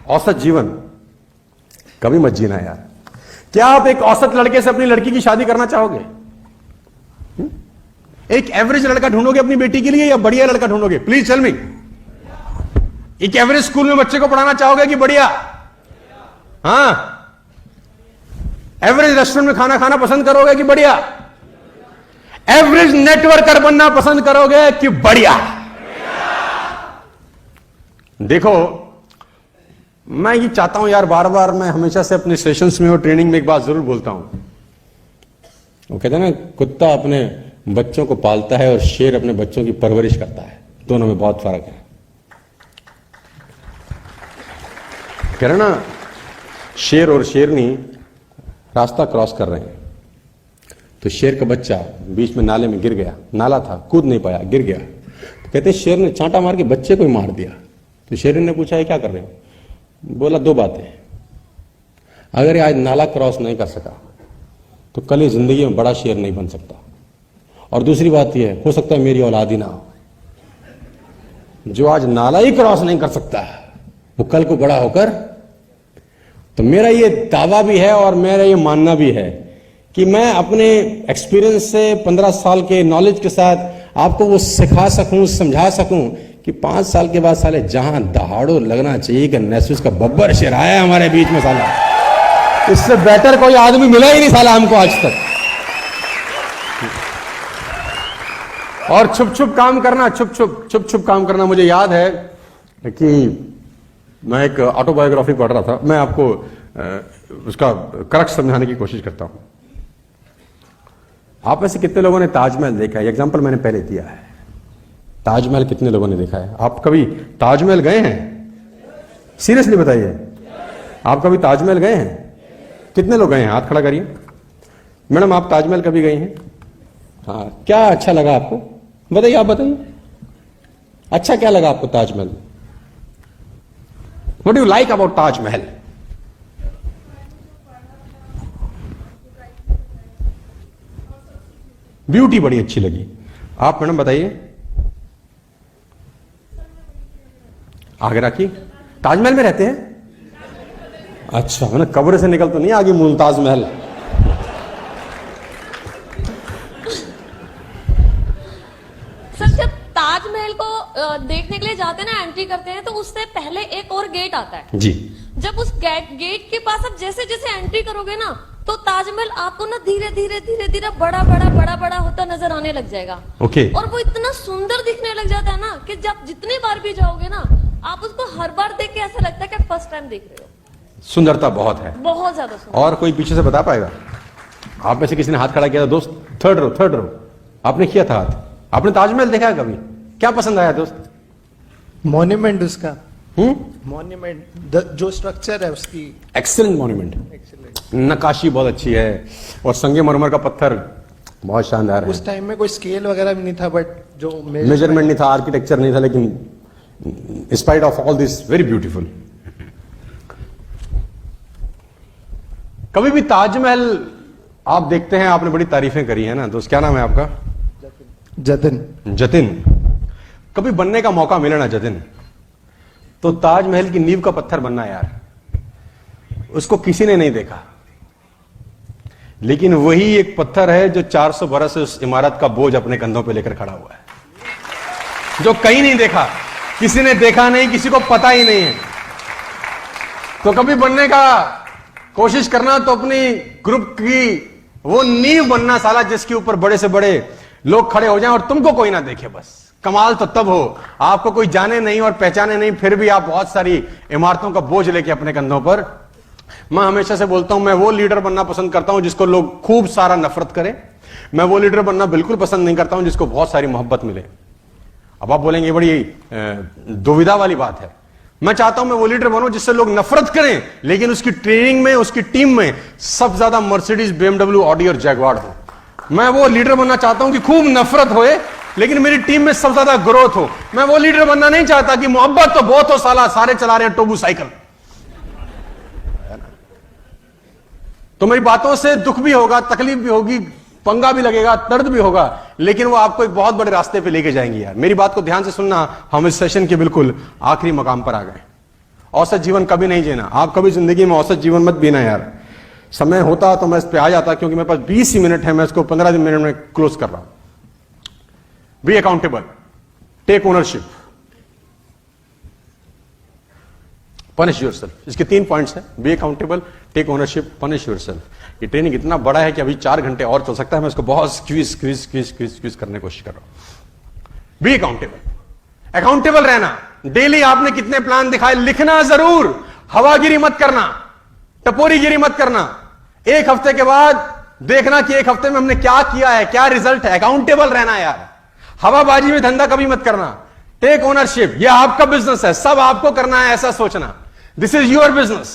औसत जीवन कभी मत जीना यार। क्या आप एक औसत लड़के से अपनी लड़की की शादी करना चाहोगे? एक एवरेज लड़का ढूंढोगे अपनी बेटी के लिए या बढ़िया लड़का ढूंढोगे? Please tell me. एक एवरेज स्कूल में बच्चे को पढ़ाना चाहोगे कि बढ़िया? हाँ। एवरेज रेस्टोरेंट में खाना खाना पसंद करोगे कि बढ़िया? एवरेज नेटवर्कर बनना पसंद करोगे कि बढ़िया? देखो, मैं ये चाहता हूं यार, बार बार मैं हमेशा से अपने सेशंस में और ट्रेनिंग में एक बात जरूर बोलता हूं। वो कहते हैं ना, कुत्ता अपने बच्चों को पालता है और शेर अपने बच्चों की परवरिश करता है, दोनों में बहुत फर्क है। कह रहे ना, शेर और शेरनी रास्ता क्रॉस कर रहे हैं, तो शेर का बच्चा बीच में नाले में गिर गया, नाला था, कूद नहीं पाया, गिर गया। तो कहते हैं शेर ने चांटा मार के बच्चे को ही मार दिया। तो शेर ने पूछा, क्या कर रहे हो? बोला, दो बातें, अगर ये आज नाला क्रॉस नहीं कर सका तो कल ये जिंदगी में बड़ा शेर नहीं बन सकता, और दूसरी बात यह हो सकता है मेरी औलाद ही ना हो। जो आज नाला ही क्रॉस नहीं कर सकता वो कल को बड़ा होकर। तो मेरा ये दावा भी है और मेरा ये मानना भी है कि मैं अपने एक्सपीरियंस से 15 साल के नॉलेज के साथ आपको वो सिखा सकूं, समझा सकूं कि 5 साल के बाद साले जहां दहाड़ो लगना चाहिए कि नेसुस का बब्बर शेर आया हमारे बीच में, साला इससे बेटर कोई आदमी मिला ही नहीं साला हमको आज तक। और छुप छुप काम करना, छुप छुप काम करना। मुझे याद है कि मैं एक ऑटोबायोग्राफी पढ़ रहा था, मैं आपको उसका करेक्ट समझाने की कोशिश करता हूं। आप में से कितने लोगों ने ताजमहल देखा है? एग्जांपल मैंने पहले दिया है। ताजमहल कितने लोगों ने देखा है? आप कभी ताजमहल गए हैं? सीरियसली बताइए, आप कभी ताजमहल गए हैं? कितने लोग गए हैं? हाथ खड़ा करिए। मैडम, आप ताजमहल कभी गई हैं? हाँ। क्या अच्छा लगा आपको? बताइए, आप बताइए, अच्छा क्या लगा आपको Taj Mahal? What do you like about Taj Mahal? Beauty बड़ी अच्छी लगी। आप मैडम बताइए, आगे रखिए। ताजमहल में रहते हैं? अच्छा, मैंने कब्र से निकल तो नहीं आगे मुमताज महल। सर, जब ताजमहल को देखने के लिए जाते हैं ना, एंट्री करते हैं, तो उससे पहले एक और गेट आता है जी। जब उस गेट के पास आप जैसे जैसे एंट्री करोगे ना, तो ताजमहल आपको ना धीरे धीरे धीरे धीरे बड़ा होता नजर आने लग जाएगा। ओके। और वो इतना सुंदर दिखने लग जाता है ना कि जब जितनी बार भी जाओगे ना, आप उसको हर बार देख के ऐसा लगता है कि फर्स्ट टाइम देख रहे हो। सुंदरता बहुत है, बहुत ज्यादा सुंदर। और कोई पीछे से बता पाएगा? आप में से किसी ने हाथ खड़ा किया था? दोस्त, थर्ड रो आपने किया था हाथ। आपने ताजमहल देखा है कभी? क्या पसंद आया दोस्त? मॉन्यूमेंट उसका। मॉन्यूमेंट, जो स्ट्रक्चर है उसकी। एक्सीलेंट मॉन्यूमेंट, नक्काशी बहुत अच्छी है, और संगमरमर का पत्थर बहुत शानदार है। उस टाइम में कोई स्केल वगैरह भी नहीं था, बट जो मेजरमेंट नहीं था, आर्किटेक्चर नहीं था, लेकिन spite of all this very beautiful. कभी भी ताजमहल आप देखते हैं, आपने बड़ी तारीफें करी है ना दोस्त, क्या नाम है आपका? जतिन। कभी बनने का मौका मिले ना जतिन, तो ताजमहल की नींव का पत्थर बनना यार। उसको किसी ने नहीं देखा, लेकिन वही एक पत्थर है जो 400 बरस से उस इमारत का बोझ अपने कंधों पे लेकर खड़ा हुआ है, जो कहीं नहीं देखा, किसी ने देखा नहीं, किसी को पता ही नहीं है। तो कभी बनने का कोशिश करना तो अपनी ग्रुप की वो नींव बनना साला, जिसके ऊपर बड़े से बड़े लोग खड़े हो जाएं और तुमको कोई ना देखे। बस कमाल तो तब हो, आपको कोई जाने नहीं और पहचाने नहीं, फिर भी आप बहुत सारी इमारतों का बोझ लेके अपने कंधों पर। मैं हमेशा से बोलता हूं, मैं वो लीडर बनना पसंद करता हूं जिसको लोग खूब सारा नफरत करें। मैं वो लीडर बनना बिल्कुल पसंद नहीं करता हूं जिसको बहुत सारी मोहब्बत मिले। अब आप बोलेंगे बड़ी दुविधा वाली बात है। मैं चाहता हूं मैं वो लीडर बनूं जिससे लोग नफरत करें, लेकिन उसकी ट्रेनिंग में, उसकी टीम में सबसे ज्यादा मर्सिडीज, BMW, ऑडी और जैगवार हो। मैं वो लीडर बनना चाहता हूं कि खूब नफरत होए, लेकिन मेरी टीम में सबसे ज्यादा ग्रोथ हो। मैं वो लीडर बनना नहीं चाहता कि मोहब्बत तो बहुत हो साला, सारे चला रहे हैं टोबू साइकिल। तो मेरी बातों से दुख भी होगा, तकलीफ भी होगी, पंगा भी लगेगा, दर्द भी होगा, लेकिन वो आपको एक बहुत बड़े रास्ते पे लेके जाएंगी यार। मेरी बात को ध्यान से सुनना, हम इस सेशन के बिल्कुल आखिरी मकाम पर आ गए। औसत जीवन कभी नहीं जीना। आप कभी जिंदगी में औसत जीवन मत जीना यार। समय होता तो मैं इस पे आ जाता, क्योंकि मेरे पास 20 ही मिनट है, मैं इसको 15 मिनट में क्लोज कर रहा हूं। Be accountable, take ownership, punish yourself. इसके 3 पॉइंट्स हैं, be accountable, take ownership, punish yourself. ये ट्रेनिंग इतना बड़ा है कि अभी 4 घंटे और चल सकता है, मैं इसको बहुत स्क्वीज करने की कोशिश कर रहा हूं। बी अकाउंटेबल, अकाउंटेबल रहना। डेली आपने कितने प्लान दिखाए लिखना जरूर, हवागिरी मत करना, टपोरीगिरी मत करना। एक हफ्ते के बाद देखना कि एक हफ्ते में हमने क्या किया है, क्या रिजल्ट है। अकाउंटेबल रहना यार, हवाबाजी में धंधा कभी मत करना। टेक ओनरशिप, यह आपका बिजनेस है, सब आपको करना है, ऐसा सोचना। This is your business,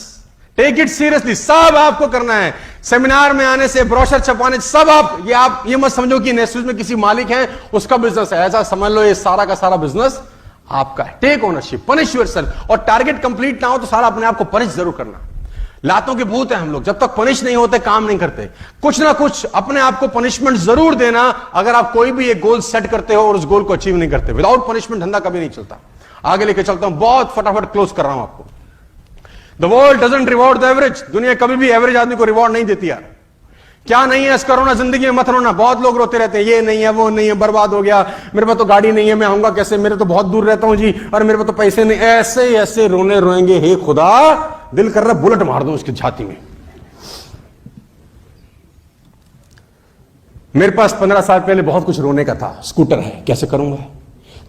take it seriously, सब आपको करना है। सेमिनार में आने से, ब्रोशर छपवाने से, सब आप ये मत समझो कि नेस्विस में किसी मालिक है उसका बिजनेस है, ऐसा समझ लो ये सारा का सारा बिजनेस आपका है। Take ownership, punish yourself. और टारगेट कंप्लीट ना हो तो सारा अपने आप को पनिश जरूर करना। लातों के भूत हैं हम लोग, जब तक पनिश नहीं होते काम नहीं करते। कुछ ना कुछ अपने आप को पनिशमेंट जरूर देना अगर आप कोई भी एक गोल सेट करते हो और उस गोल को अचीव नहीं करते। विदाउट पनिशमेंट धंधा कभी नहीं चलता। आगे लेके चलता हूं, बहुत फटाफट क्लोज कर रहा हूं आपको। The world doesn't reward the average. दुनिया कभी भी एवरेज आदमी को रिवॉर्ड नहीं देती यार। क्या नहीं है इसका रोना, जिंदगी में मत रोना। बहुत लोग रोते रहते हैं, ये नहीं है, वो नहीं है, बर्बाद हो गया, मेरे पास तो गाड़ी नहीं है, मैं आऊंगा कैसे, मेरे तो बहुत दूर रहता हूं जी, और मेरे पास तो पैसे नहीं। ऐसे ऐसे रोने रोएंगे, हे खुदा, दिल कर रहा बुलेट मार दूं उसकी छाती में। मेरे पास 15 साल पहले बहुत कुछ रोने का था। स्कूटर है, कैसे करूंगा,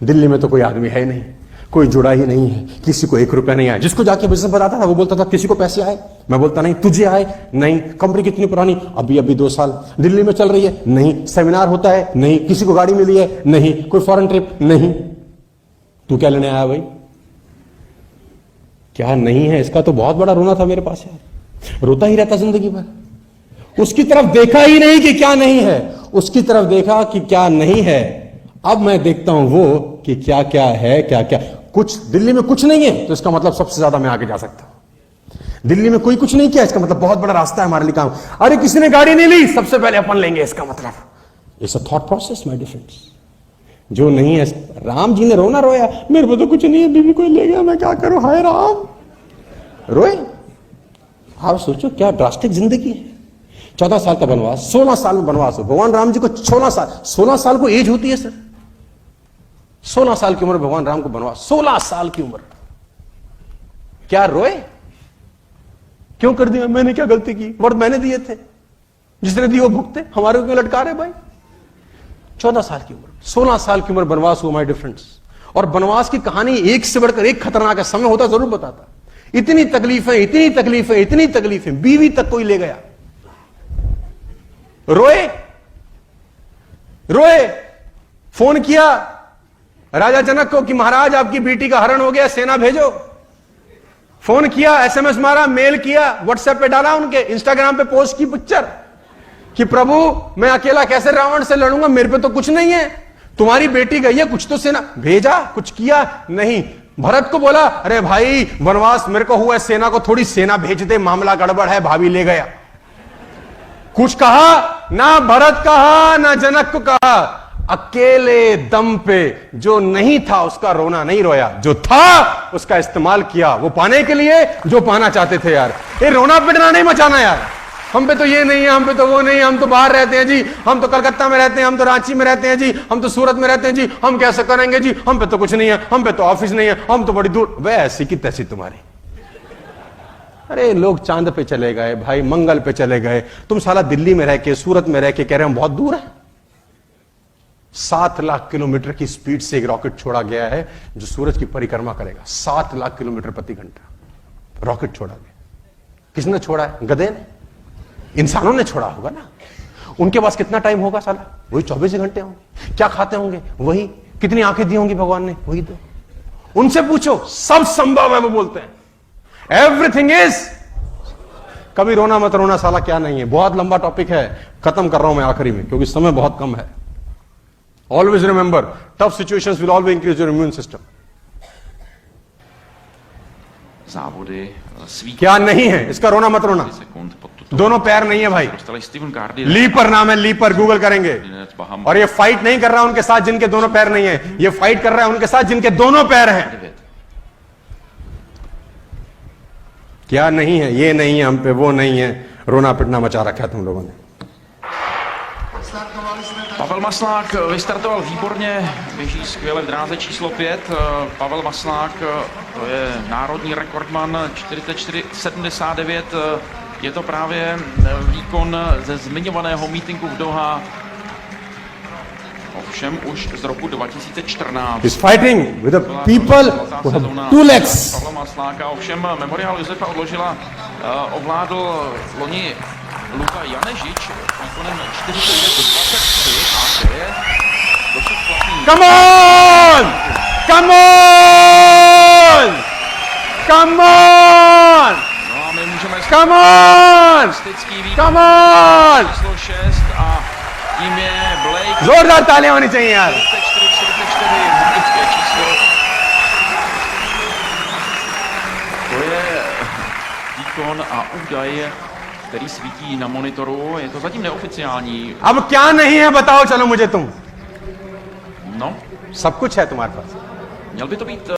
दिल्ली में तो कोई आदमी है नहीं, कोई जुड़ा ही नहीं है, किसी को 1 रुपया नहीं आया। जिसको जाके बिजनेस बताता था वो बोलता था किसी को पैसे आए, मैं बोलता नहीं। तुझे आए? नहीं। कंपनी कितनी पुरानी? अभी 2 साल। दिल्ली में चल रही है? नहीं। सेमिनार होता है? नहीं। किसी को गाड़ी मिली है? नहीं। कोई फॉरेन ट्रिप? नहीं। तू क्या लेने आया भाई? क्या नहीं है? इसका तो बहुत बड़ा रोना था मेरे पास यार। रोता ही रहता जिंदगी भर। उसकी तरफ देखा ही नहीं कि क्या नहीं है, उसकी तरफ देखा कि क्या नहीं है। अब मैं देखता हूं वो कि क्या क्या है, क्या क्या। कुछ दिल्ली में कुछ नहीं है तो इसका मतलब सबसे ज्यादा मैं आगे जा सकता हूं। दिल्ली में कोई कुछ नहीं किया, इसका मतलब बहुत बड़ा रास्ता है हमारे लिए काम। अरे किसी ने गाड़ी नहीं ली, सबसे पहले अपन लेंगे, इसका मतलब it's a thought process my dear friends. जो नहीं है, राम जी ने रोना रोया, मेरे को तो कुछ नहीं है, बीवी कोई ले गया, मैं क्या करूं, हाय राम, रोए। आप सोचो क्या ड्रास्टिक जिंदगी है। 14 साल का बनवास, 16 साल में बनवास हो। भगवान राम जी को 16 साल को एज होती है सर। 16 साल की उम्र भगवान राम को बनवास, 16 साल की उम्र। क्या रोए? क्यों कर दिया? मैंने क्या गलती की? वर्ड मैंने दिए थे, जिसने दिए वो भुगते, हमारे को क्यों लटका रहे भाई? 14 साल की उम्र, 16 साल की उम्र बनवास हुआ माय डियर फ्रेंड्स। और बनवास की कहानी एक से बढ़कर एक खतरनाक है। समय होता जरूर बताता। इतनी तकलीफें, इतनी तकलीफें, इतनी तकलीफें, बीवी तक कोई ले गया। रोए रोए। फोन किया राजा जनक को कि महाराज आपकी बेटी का हरण हो गया, सेना भेजो। फोन किया, एसएमएस मारा, मेल किया, व्हाट्सएप पे डाला, उनके इंस्टाग्राम पे पोस्ट की पिक्चर कि प्रभु मैं अकेला कैसे रावण से लड़ूंगा, मेरे पे तो कुछ नहीं है, तुम्हारी बेटी गई है, कुछ तो सेना भेजा। कुछ किया नहीं। भरत को बोला अरे भाई वनवास मेरे को हुआ है, सेना को थोड़ी सेना भेज दे, मामला गड़बड़ है, भाभी ले गया। कुछ कहा ना, भरत कहा ना जनक को कहा। अकेले दम पे जो नहीं था उसका रोना नहीं रोया, जो था उसका इस्तेमाल किया वो पाने के लिए जो पाना चाहते थे। यार ये रोना पिटना नहीं मचाना यार। हम पे तो ये नहीं है, हम पे तो वो नहीं है, हम तो बाहर रहते हैं जी, हम तो कलकत्ता में रहते हैं, हम तो रांची में रहते हैं जी, हम तो सूरत में रहते हैं जी, हम कैसे करेंगे जी, हम पे तो कुछ नहीं है, हम पे तो ऑफिस नहीं है, हम तो बड़ी दूर। वे ऐसी की तैसी तुम्हारी। अरे लोग चांद पे चले गए भाई, मंगल पे चले गए, तुम साला दिल्ली में रह के, सूरत में रह के कह रहे हम बहुत दूर है। 7 लाख किलोमीटर की स्पीड से एक रॉकेट छोड़ा गया है जो सूरज की परिक्रमा करेगा। 7 लाख किलोमीटर प्रति घंटा रॉकेट छोड़ा गया। किसने छोड़ा है? गधे ने, इंसानों ने छोड़ा होगा ना। उनके पास कितना टाइम होगा साला? वही 24 घंटे होंगे। क्या खाते होंगे? वही। कितनी आंखें दी होंगी भगवान ने? वही दो। उनसे पूछो, सब संभव है वो बोलते हैं। Everything is. कभी रोना मत रोना साला क्या नहीं है। बहुत लंबा टॉपिक है, खत्म कर रहा हूं मैं आखिरी में क्योंकि समय बहुत कम है। Always remember, tough situations will always increase your immune system. Závody svých क्या नहीं है? इसका रोना मत रोना। sekund pod tuto दोनों पैर नहीं है भाई। dostali Stephen Gardy लीपर नाम है, लीपर, गूगल करेंगे। और ये फाइट नहीं कर रहा उनके साथ जिनके दोनों पैर नहीं है, ये फाइट कर रहा है उनके साथ जिनके दोनों पैर हैं। क्या नहीं है, ये नहीं है, हम पे वो नहीं है, रोना पिटना मचा रखा है तुम लोगों ने। Pavel Maslák vystartoval výborně, běží skvěle v dráze číslo 5. Pavel Maslák, to je národní rekordman 44,79. Je to právě výkon ze zmiňovaného mítinku v Doha. Ovšem už z roku 2014. He's fighting with the people who have 2 legs. Pavla Masláka, ovšem memoriál Josefa Odložila ovládl loni Luka Janežič výkonem 49,23 a to je dosud platný. Come on! Come on! Come on! No a my můžeme Come on! statistický výkon Come on! číslo 6 a tím je Blake. जोरदार तालियां होनी चाहिए यार। 44,44 magické číslo. To je výkon a údaj, který svítí na monitoru. Je to zatím neoficiální. अब क्या नहीं है बताओ, चलो मुझे तुम। No, सब कुछ है तुम्हारे पास। měl by to být